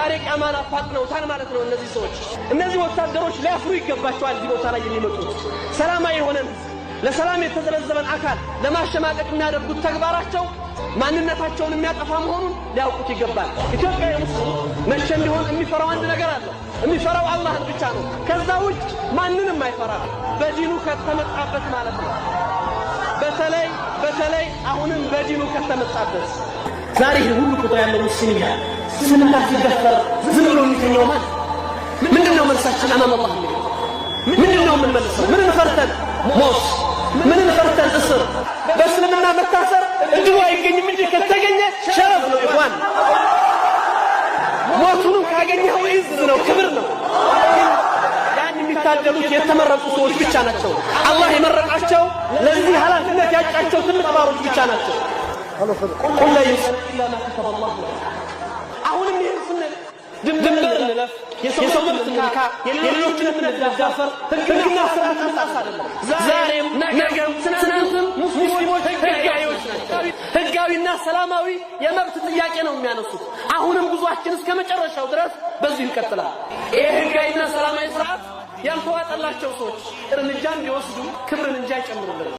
ዛሬ ቂያማን አፋጥነውታል ማለት ነው። እነዚህ ሰዎች እነዚህ ወታደሮች ሊያፍሩ ይገባቸዋል። እዚህ ቦታ ላይ የሚመጡት ሰላማዊ የሆነን ለሰላም የተዘረዘበን አካል ለማሸማቀቅ የሚያደርጉት ተግባራቸው ማንነታቸውን የሚያጠፋ መሆኑን ሊያውቁት ይገባል። ኢትዮጵያዊ ሙስሊም መቼም ቢሆን የሚፈራው አንድ ነገር አለ። የሚፈራው አላህን ብቻ ነው። ከዛ ውጭ ማንንም አይፈራ በዲኑ ከተመጣበት ማለት ነው። በተለይ አሁንም በዲኑ ከተመጣበት ዛሬ ሁሉ ቁጥር ያለው ሙስሊም ይላል ስምና ሲደፈር ዝም ብሎ የሚተኛው ማለት ምንድነው? መልሳችን አማም አላህ ምንድነው የምንመልሰው? ምንን ፈርተን ሞት፣ ምንን ፈርተን እስር? በእስልምና መታሰር እንዲሁ አይገኝም እንጂ ከተገኘ ሸረፍ ነው ይሆን። ሞቱንም ካገኘው ኢዝ ነው፣ ክብር ነው። ያን የሚታደሉት የተመረጡ ሰዎች ብቻ ናቸው። አላህ የመረቃቸው ለዚህ ኃላፊነት ያጫቸው ትልቅ ባሮች ብቻ ናቸው። ቁል ላ ዩሰል ኢላ ማ ከተበ አላሁ ለሁ። አሁንም ይህን ስንል ድንበር እንለፍ፣ የሰው መብት እንካ፣ የሌሎችንም እንደዳፈር ህግና ስርዓት መጣስ አይደለም። ዛሬም ነገም ትናንትም ሙስሊሞች ህጋዊዎች ናቸው። ህጋዊና ሰላማዊ የመብት ጥያቄ ነው የሚያነሱት። አሁንም ጉዟችን እስከ መጨረሻው ድረስ በዚህ ይቀጥላል። ይህ ህጋዊና ሰላማዊ ስርዓት ያልተዋጠላቸው ሰዎች እርምጃ እንዲወስዱ ክብርን እንጂ አይጨምሩልን።